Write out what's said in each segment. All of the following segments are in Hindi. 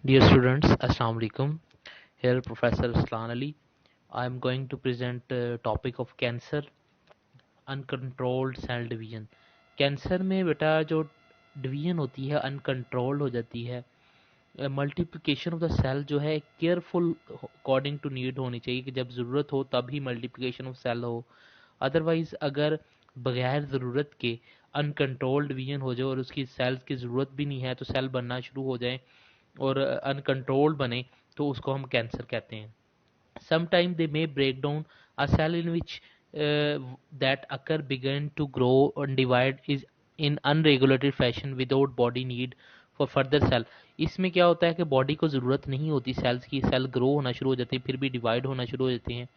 Dear students, Assalamu alaikum. Here Professor Aslan Ali. I am going to present the topic of cancer, uncontrolled cell division. Cancer में बेटा जो डिवीजन होती है अनकंट्रोल्ड हो जाती है। मल्टीप्लिकेशन ऑफ द सेल जो है केयरफुल अकॉर्डिंग टू नीड होनी चाहिए कि जब ज़रूरत हो तभी मल्टीप्लिकेशन ऑफ सेल हो। अदरवाइज अगर बगैर ज़रूरत के अनकंट्रोल्ड डिवीजन हो जाए और उसकी सेल्स की ज़रूरत भी नहीं है तो सेल बनना शुरू हो जाए और अनकंट्रोल्ड बने तो उसको हम कैंसर कहते हैं। Sometime they may break down a cell in which that occur begin to grow and divide is in unregulated fashion without body need for further cell। इसमें क्या होता है कि बॉडी को ज़रूरत नहीं होती सेल्स की, सेल ग्रो होना शुरू हो जाते हैं फिर भी डिवाइड होना शुरू हो जाते हैं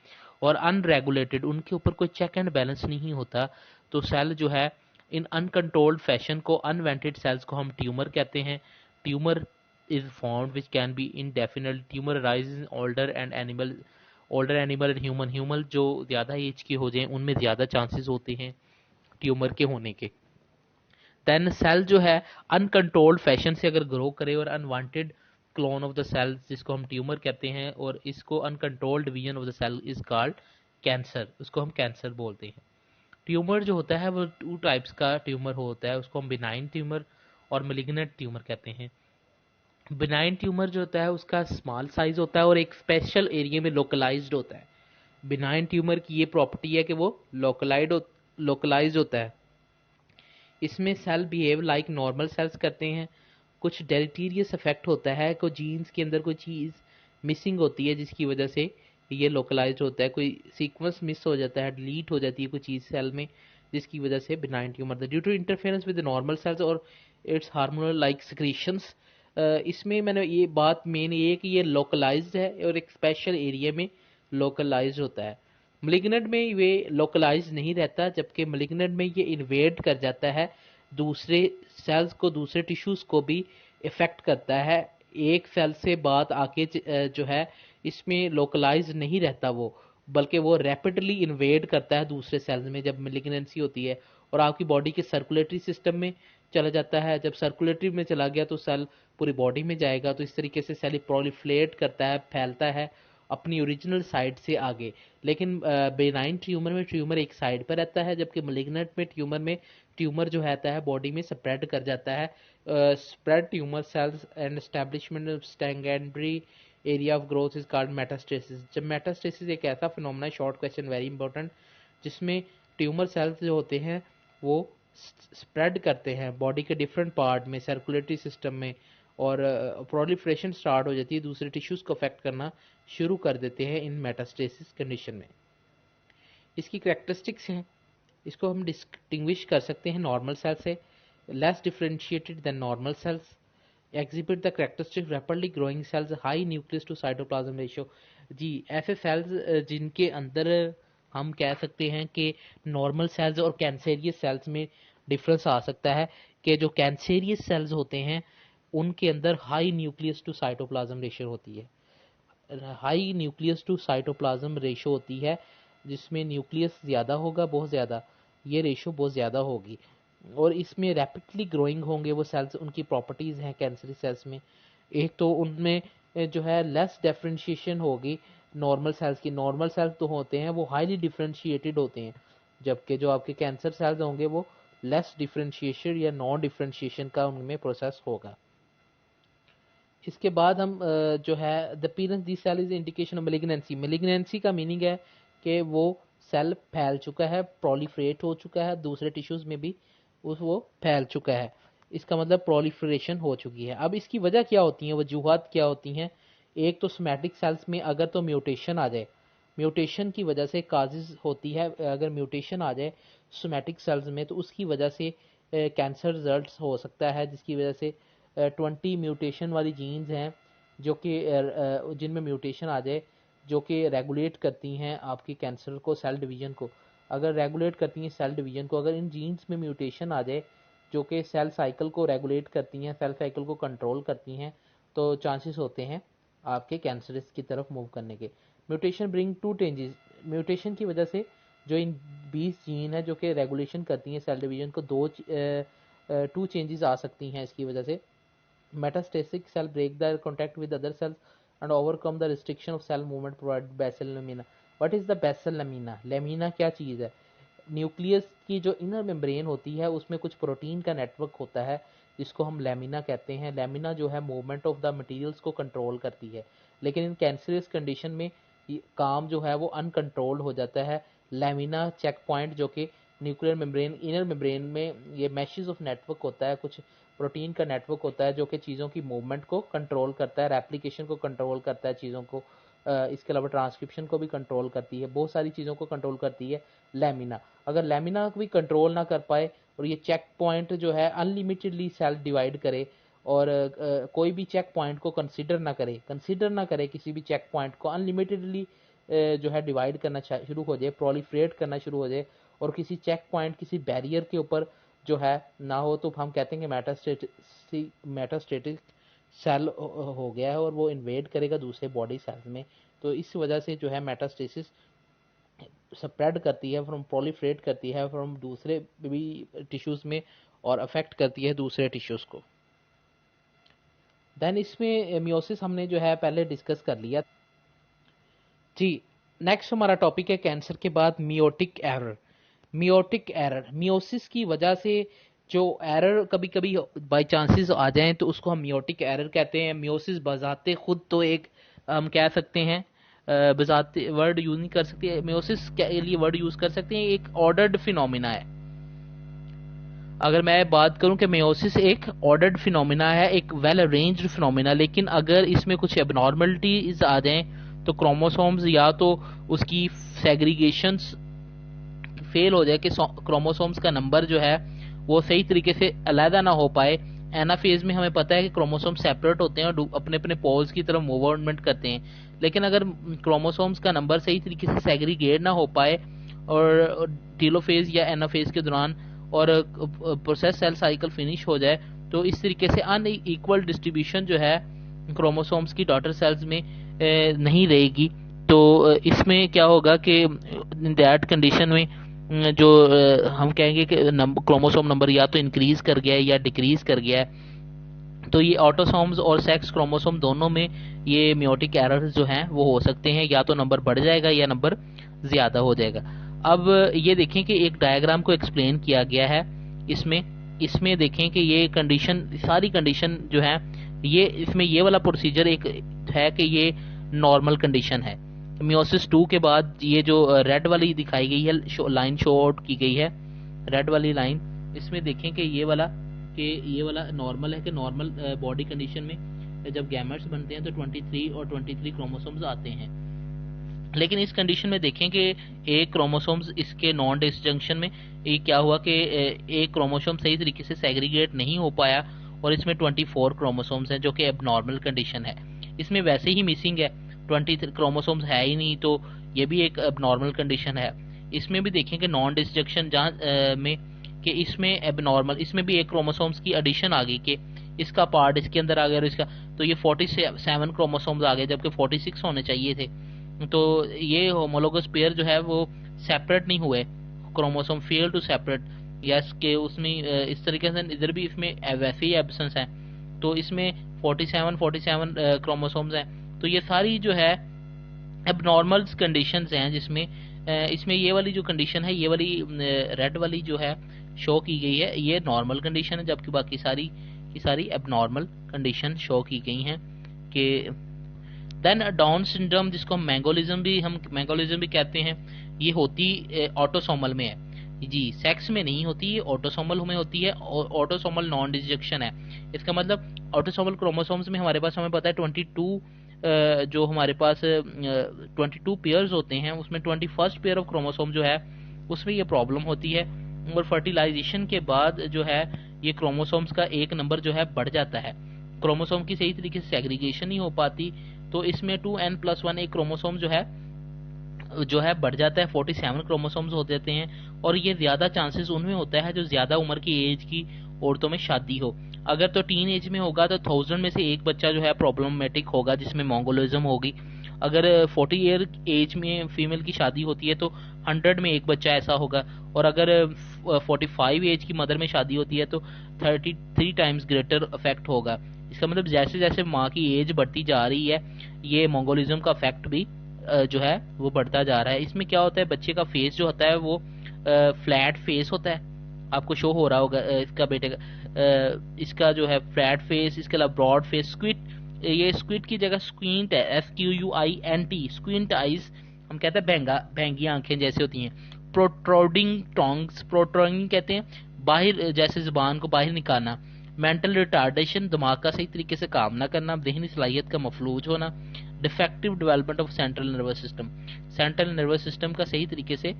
और अनरेगुलेटेड, उनके ऊपर कोई चेक एंड बैलेंस नहीं होता तो सेल जो है इन अनकंट्रोल्ड फैशन को अनवांटेड सेल्स को हम ट्यूमर कहते हैं। Tumour is formed which can be indefinite। tumor arises in older animal and human जो ज़्यादा एज के हो जाएं उनमें ज़्यादा चांसेस होते हैं ट्यूमर के होने के। देन सेल जो है अनकंट्रोल्ड फैशन से अगर ग्रो करे और unwanted clone of the cell जिसको हम ट्यूमर कहते हैं और इसको uncontrolled division of the cell is called cancer, उसको हम कैंसर बोलते हैं। ट्यूमर जो होता है वो टू टाइप्स का ट्यूमर होता है, उसको हम बिनाइन ट्यूमर और मेलिग्नेंट ट्यूमर कहते हैं। बिनाइन ट्यूमर जो होता है उसका स्मॉल साइज होता है और एक स्पेशल एरिया में लोकलाइज्ड होता है। बिनाइन ट्यूमर की ये प्रॉपर्टी है कि वो लोकलाइज होता है। इसमें cell behave like normal cells करते हैं। कुछ डेलेटीरियस इफेक्ट होता है, कोई जीन्स के अंदर कोई चीज़ मिसिंग होती है जिसकी वजह से ये लोकलाइज्ड होता है, कोई सीक्वेंस मिस हो जाता है, डिलीट हो जाती है कोई चीज़ सेल में जिसकी वजह से benign tumour due to interference with normal cells और इट्स हार्मोनल लाइक सिक्रीशंस। इसमें मैंने ये बात मेन ये है कि ये लोकलाइज्ड है और एक स्पेशल एरिया में लोकलाइज्ड होता है। मलिग्नेंट में ये लोकलाइज नहीं रहता, जबकि मलिग्नेंट में ये इन्वेड कर जाता है दूसरे सेल्स को, दूसरे टिश्यूज को भी इफेक्ट करता है। एक सेल से बात आके जो है इसमें लोकलाइज नहीं रहता वो, बल्कि वो रैपिडली इन्वेड करता है दूसरे सेल्स में जब मलिग्नेंसी होती है और आपकी बॉडी के सर्कुलेटरी सिस्टम में चला जाता है। जब सर्कुलेटरी में चला गया तो सेल पूरी बॉडी में जाएगा, तो इस तरीके से सेल प्रोलिफरेट करता है, फैलता है अपनी ओरिजिनल साइड से आगे। लेकिन बेनाइन ट्यूमर में ट्यूमर एक साइड पर रहता है, जबकि मलिग्नेंट में ट्यूमर जो रहता है बॉडी में स्प्रेड कर जाता है। Spread tumour cells and establishment of secondary area of growth is called metastasis. जब मेटास्टेसिस एक ऐसा फिनोमेना है, शॉर्ट क्वेश्चन वेरी इंपॉर्टेंट, जिसमें ट्यूमर सेल्स जो होते हैं वो स्प्रेड करते हैं बॉडी के डिफरेंट पार्ट में, सर्कुलेटरी सिस्टम में, और प्रोलिफरेशन स्टार्ट हो जाती है, दूसरे टिश्यूज को अफेक्ट करना शुरू कर देते हैं इन मेटास्टेसिस कंडीशन में। इसकी करेक्टरिस्टिक्स हैं, इसको हम डिस्टिंग्विश कर सकते हैं नॉर्मल सेल से। Less differentiated than normal cells, exhibit the characteristic rapidly growing cells, high nucleus to cytoplasm ratio. जी, ऐसे सेल्स जिनके अंदर हम कह सकते हैं कि नॉर्मल सेल्स और कैंसेरियस सेल्स में डिफरेंस आ सकता है कि जो कैंसेरियस सेल्स होते हैं उनके अंदर high nucleus to cytoplasm ratio होती है, high nucleus to cytoplasm ratio होती है, जिसमें न्यूक्लियस ज़्यादा होगा, बहुत ज़्यादा, ये रेशो बहुत ज़्यादा होगी और इसमें रैपिडली ग्रोइंग होंगे वो सेल्स। उनकी प्रॉपर्टीज़ हैं कैंसरी सेल्स में, एक तो उनमें जो है लेस डिफरेंशिएशन होगी नॉर्मल सेल्स की। नॉर्मल सेल्स तो होते हैं वो हाईली डिफरेंशिएटेड होते हैं, जबकि जो आपके कैंसर सेल्स होंगे वो लेस डिफरेंशिएशन या नॉन डिफरेंशिएशन का उनमें प्रोसेस होगा। इसके बाद हम जो है the appearance this cell is indication of malignancy. Malignancy का मीनिंग है कि वो सेल फैल चुका है, प्रोलिफरेट हो चुका है, दूसरे टिश्यूज में भी वो फैल चुका है, इसका मतलब प्रोलिफरेशन हो चुकी है। अब इसकी वजह क्या होती है, वजूहत क्या होती हैं? एक तो सोमैटिक सेल्स में अगर तो म्यूटेशन आ जाए, म्यूटेशन की वजह से काजेज होती है, अगर म्यूटेशन आ जाए सोमैटिक सेल्स में तो उसकी वजह से कैंसर रिजल्ट्स हो सकता है, जिसकी वजह से 20 म्यूटेशन वाली जीन्स हैं जो कि जिनमें म्यूटेशन आ जाए जो कि रेगुलेट करती हैं आपकी कैंसर को, सेल डिवीजन को, अगर रेगुलेट करती हैं सेल डिवीजन को, अगर इन जीन्स में म्यूटेशन आ जाए जो कि सेल साइकिल को रेगुलेट करती हैं, सेल साइकिल को कंट्रोल करती हैं, तो चांसेस होते हैं आपके कैंसर की तरफ मूव करने के। Mutation bring to changes, mutation की वजह से जो इन 20 जीन है जो कि रेगुलेशन करती हैं सेल डिवीजन को, टू चेंजेस आ सकती हैं इसकी वजह से। Metastatic cell break their contact with other cells and overcome the restriction of cell movement provided by basal lamina. What is the basal lamina? Lamina क्या चीज़ है? न्यूक्लियस की जो इनर मेम्ब्रेन होती है उसमें कुछ प्रोटीन का नेटवर्क होता है जिसको हम लैमिना कहते हैं। लैमिना जो है मूवमेंट ऑफ द मटेरियल्स को कंट्रोल करती है, लेकिन इन कैंसरस कंडीशन में काम जो है वो अनकंट्रोल्ड हो जाता है। लैमिना चेक पॉइंट जो कि न्यूक्लियर मेम्ब्रेन इनर मेम्ब्रेन में ये मैशेस ऑफ नेटवर्क होता है, कुछ प्रोटीन का नेटवर्क होता है जो कि चीज़ों की मूवमेंट को कंट्रोल करता है, रेप्लिकेशन को कंट्रोल करता है चीज़ों को, इसके अलावा ट्रांसक्रिप्शन को भी कंट्रोल करती है, बहुत सारी चीज़ों को कंट्रोल करती है लैमिना। अगर लैमिना भी कंट्रोल ना कर पाए और ये चेक पॉइंट जो है अनलिमिटेडली सेल डिवाइड करे और कोई भी चेक पॉइंट को कंसिडर ना करे किसी भी चेक पॉइंट को अनलिमिटेडली जो है डिवाइड करना शुरू हो जाए, प्रोलिफरेट करना शुरू हो जाए और किसी चेक पॉइंट किसी बैरियर के ऊपर जो है ना हो, तो हम कहते हैं कि मेटास्टेटिक सेल हो गया है और वो इन्वेड करेगा दूसरे बॉडी सेल्स में। तो इस वजह से जो है मेटास्टेसिस स्प्रेड करती है, फ्रॉम प्रोलिफरेट करती है फ्रॉम दूसरे भी टिश्यूज़ में और अफेक्ट करती है दूसरे टिश्यूज़ को। देन इसमें मियोसिस हमने जो है पहले डिस्कस कर लिया जी। नेक्स्ट हमारा टॉपिक है कैंसर के बाद meiotic error. Meiotic error, meiosis की वजह से जो एरर कभी कभी बाई चांसेस आ जाएं तो उसको हम मियोटिक एरर कहते हैं। मियोसिस बजाते खुद तो एक हम कह सकते हैं, बजाते वर्ड यूज नहीं कर सकते, मियोसिस के लिए वर्ड यूज कर सकते हैं, एक ऑर्डर्ड फिनोमिना है। अगर मैं बात करूं कि मियोसिस एक ऑर्डर्ड फिनोमिना है, एक वेल अरेंज्ड फिनोमिना, लेकिन अगर इसमें कुछ एबनॉर्मलिटीज आ जाएं तो क्रोमोसोम्स या तो उसकी सेग्रीगेशंस फेल हो जाए कि क्रोमोसोम्स का नंबर जो है वो सही तरीके से अलहदा ना हो पाए। एनाफेज में हमें पता है कि क्रोमोसोम सेपरेट होते हैं और अपने अपने पोल्स की तरफ मूवमेंट करते हैं, लेकिन अगर क्रोमोसोम्स का नंबर सही तरीके से सेग्रीगेट ना हो पाए और टेलोफेज या एनाफेज के दौरान और प्रोसेस सेल साइकिल फिनिश हो जाए तो इस तरीके से अनइक्वल डिस्ट्रीब्यूशन जो है क्रोमोसोम्स की डॉटर सेल्स में नहीं रहेगी। तो इसमें क्या होगा कि दैट कंडीशन में जो हम कहेंगे कि क्रोमोसोम नंबर या तो इंक्रीज कर गया है या डिक्रीज कर गया है। तो ये ऑटोसोम्स और सेक्स क्रोमोसोम दोनों में ये मियोटिक एरर्स जो हैं वो हो सकते हैं, या तो नंबर बढ़ जाएगा या नंबर ज्यादा हो जाएगा। अब ये देखें कि एक डायग्राम को एक्सप्लेन किया गया है इसमें देखें कि ये कंडीशन, सारी कंडीशन जो है ये इसमें ये वाला प्रोसीजर एक है कि ये नॉर्मल कंडीशन है। मियोसिस 2 के बाद ये जो रेड वाली दिखाई गई है लाइन शो आउट की गई है, रेड वाली लाइन, इसमें देखें कि ये वाला नॉर्मल है कि नॉर्मल बॉडी कंडीशन में जब गैमेट्स बनते हैं तो 23 और 23 क्रोमोसोम्स आते हैं। लेकिन इस कंडीशन में देखें कि एक क्रोमोसोम्स इसके नॉन डिसजंक्शन में ये क्या हुआ कि एक क्रोमोसोम सही तरीके से सेग्रीगेट नहीं हो पाया और इसमें 24 क्रोमोसोम्स हैं जो कि एबनॉर्मल कंडीशन है। इसमें वैसे ही मिसिंग है, 20 क्रोमोसोम्स है ही नहीं, तो ये भी एक एबनॉर्मल कंडीशन है। इसमें भी देखें कि नॉन डिसजंक्शन जहाँ में कि इसमें एबनॉर्मल, इसमें भी एक क्रोमोसोम्स की एडिशन आ गई कि इसका पार्ट इसके अंदर आ गया और इसका, तो ये 47 क्रोमोसोम्स आ गए जबकि 46 होने चाहिए थे। तो ये होमोलोगस पेयर जो है वो सेपरेट नहीं हुए, chromosome fail to separate, yes के उसमें इस तरीके से इधर भी इसमें वैसे ही एब्सेंस है। तो इसमें 47 क्रोमोसोम्स हैं। तो ये सारी जो है एबनॉर्मल कंडीशंस हैं जिसमें इसमें ये वाली जो कंडीशन है, ये वाली रेड वाली जो है शो की गई है, ये नॉर्मल कंडीशन है, जबकि बाकी सारी की सारी एबनॉर्मल कंडीशन शो की गई हैं। कि देन डाउन सिंड्रोम, जिसको हम मैंगोलिज्म भी कहते हैं, ये होती ऑटोसोमल में है जी, सेक्स में नहीं होती, ये ऑटोसोमल में होती है और ऑटोसोमल नॉन डिसजंक्शन है। इसका मतलब ऑटोसोमल क्रोमोसोम्स में हमारे पास, हमें पता है 22 जो हमारे पास 22 पेयर्स होते हैं, उसमें 21st पेयर ऑफ क्रोमोसोम जो है उसमें ये प्रॉब्लम होती है और फर्टिलाइजेशन के बाद जो है ये क्रोमोसोम्स का एक नंबर जो है बढ़ जाता है, क्रोमोसोम की सही तरीके से सेग्रीगेशन नहीं हो पाती, तो इसमें 2n+1 एक क्रोमोसोम जो है बढ़ जाता है, 47 क्रोमोसोम्स हो जाते हैं। और ये ज्यादा चांसेस उनमें होता है जो ज्यादा उम्र की एज की औरतों में शादी हो। अगर तो टीन एज में होगा तो 1000 में से एक बच्चा जो है प्रॉब्लमेटिक होगा जिसमें मंगोलिज्म होगी। अगर 40 ईयर एज में फीमेल की शादी होती है तो 100 में एक बच्चा ऐसा होगा, और अगर 45 एज की मदर में शादी होती है तो 33 टाइम्स ग्रेटर इफेक्ट होगा। इसका मतलब जैसे जैसे माँ की एज बढ़ती जा रही है, ये मंगोलिज्म का इफेक्ट भी जो है वो बढ़ता जा रहा है। इसमें क्या होता है, बच्चे का फेस जो होता है वो फ्लैट फेस होता है, आपको शो हो रहा होगा इसका बेटे का, इसका जो है फ्लैट फेस, इसके अलावा ब्रॉड फेस, स्क्विट, ये स्क्विट की जगह स्क्विंट है, SQUINT, स्क्विंट आइज, हम कहते हैं भैंगी आंखें जैसे होती हैं। प्रोट्रोडिंग टोंग्स, प्रोट्रोडिंग कहते हैं बाहर, जैसे जुबान को बाहर निकालना। मेंटल रिटार्डेशन, दिमाग का सही तरीके से काम ना करना, जहनी सलाहियत का मफलूज होना। Defective development of central nervous system, central nervous system का सही तरीके से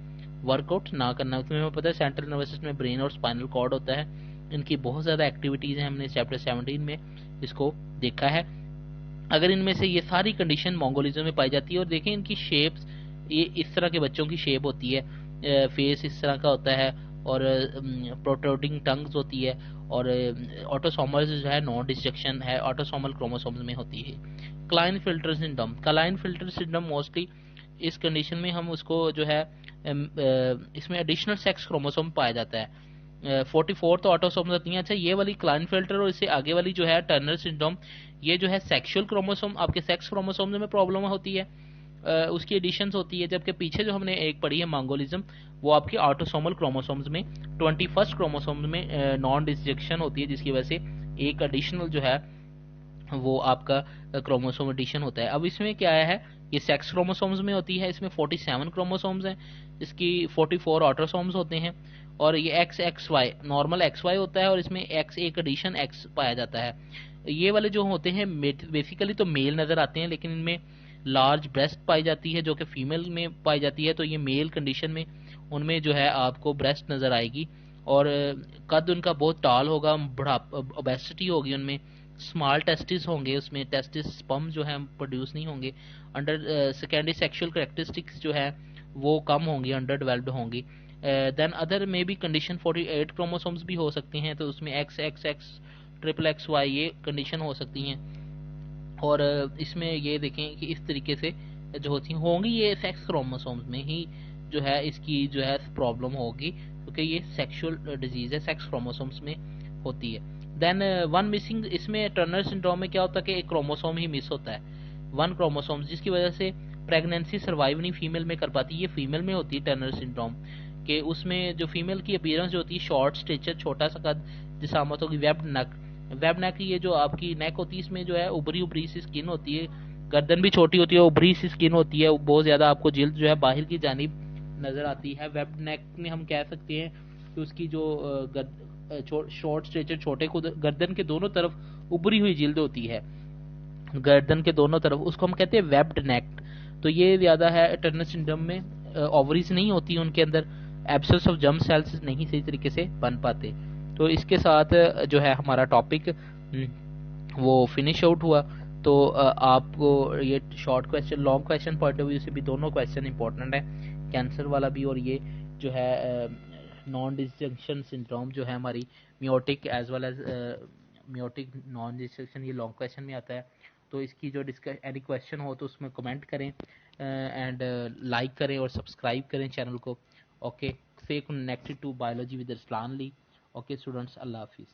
वर्कआउट ना करना। तुम्हें हमें पता है सेंट्रल नर्वस सिस्टम में ब्रेन और स्पाइनल कॉर्ड होता है, इनकी बहुत ज़्यादा एक्टिविटीज़ हैं, हमने चैप्टर 17 में इसको देखा है। अगर इनमें से ये सारी कंडीशन मंगोलिज्म में पाई जाती है, और देखें इनकी शेप्स, ये इस तरह के बच्चों की शेप होती है, फेस इस तरह का होता है, और प्रोट्रूडिंग टंग्स होती है, और ऑटोसोमल जो है नॉन डिस्ट्रक्शन है, ऑटोसोमल क्रोमोसोम्स में होती है। क्लाइनफिल्टर सिंड्रोम, क्लाइनफिल्टर सिंड्रोम मोस्टली इस कंडीशन में हम उसको जो है इसमें एडिशनल सेक्स क्रोमोसोम पाया जाता है, 44 तो ऑटोसोम होती हैं। अच्छा, ये वाली क्लाइनफिल्टर और इससे आगे वाली जो है टर्नर सिंड्रोम, ये जो है सेक्सुअल क्रोमोसोम, आपके सेक्स क्रोमोसोम में प्रॉब्लम होती है, उसकी एडिशंस होती है। जबकि पीछे जो हमने एक पढ़ी है मंगोलिज्म, वो आपके ऑटोसोमल क्रोमोसोम्स में 21st क्रोमोसोम्स में नॉन डिस्ट्रक्शन होती है, जिसकी वजह से एक एडिशनल जो है वो आपका क्रोमोसोम एडिशन होता है। अब इसमें क्या है, ये सेक्स क्रोमोसोम्स में होती है, इसमें 47 क्रोमोसोम्स हैं, इसकी 44 ऑटोसोम्स होते हैं, और ये XXY नॉर्मल XY होता है, और इसमें X एक एडिशन X पाया जाता है। ये वाले जो होते हैं बेसिकली तो मेल नज़र आते हैं, लेकिन इनमें लार्ज ब्रेस्ट पाई जाती है जो कि फीमेल में पाई जाती है, तो ये मेल कंडीशन में उनमें जो है आपको ब्रेस्ट नज़र आएगी, और कद उनका बहुत टाल होगा, बुढ़ापा ओबेसिटी होगी उनमें, स्मॉल टेस्टिस होंगे, उसमें टेस्टिस स्पर्म जो है प्रोड्यूस नहीं होंगे, अंडर सेकेंडरी सेक्सुअल करेक्टरिस्टिक्स जो है वो कम होंगी, अंडर डेवलप्ड होंगी। देन अदर में भी कंडीशन 48 क्रोमोसोम्स भी हो सकती हैं, तो उसमें XXX XXY ये कंडीशन हो सकती हैं। और इसमें ये देखें कि इस तरीके से जो होती होंगी, ये सेक्स क्रोमोसोम्स में ही जो है इसकी जो है प्रॉब्लम होगी, क्योंकि ये सेक्सुअल डिजीज है, सेक्स क्रोमोसोम्स में होती है। देन वन मिसिंग, इसमें टर्नर सिंड्रोम में क्या होता है कि एक क्रोमोसोम ही मिस होता है, वन क्रोमोसोम, जिसकी वजह से प्रेगनेंसी सर्वाइव नहीं फीमेल में कर पाती। ये फीमेल में होती है टर्नर सिंड्रोम के, उसमें जो फीमेल की अपीयरेंस जो होती है, शॉर्ट स्टेचर, छोटा सा कद, जिसामत होगी, वेब्ड नक, वेब नेक, ये जो आपकी नेक होती है, इसमें जो है उभरी उभरी सी स्किन होती है, गर्दन भी छोटी होती है, उभरी सी स्किन होती है, बहुत ज्यादा आपको जिल्द जो है बाहर की जानिब नजर आती है। वेब नेक में हम कह सकते हैं कि उसकी जो शॉर्ट स्ट्रेचर, छोटे गर्दन के दोनों तरफ उभरी हुई जिल्द होती है, गर्दन के दोनों तरफ, उसको हम कहते हैं वेब्ड नेक। तो ये ज्यादा है टर्नर सिंड्रोम में, ओवरीज नहीं होती उनके अंदर, एब्सेंस ऑफ जर्म सेल्स नहीं सही तरीके से बन पाते। तो इसके साथ जो है हमारा टॉपिक वो फिनिश आउट हुआ। तो आपको ये short question, long question point of view से भी दोनों क्वेश्चन इंपॉर्टेंट है, कैंसर वाला भी, और ये जो है नॉन डिस्जंक्शन सिंड्रोम जो है हमारी meiotic as well as meiotic non destruction, ये लॉन्ग क्वेश्चन में आता है। तो इसकी जो एनी क्वेश्चन हो तो उसमें कमेंट करें, एंड लाइक करें और सब्सक्राइब करें चैनल को। Okay, stay connected to biology with Arsalan Ali. Okay students, अल्लाह हाफिज़।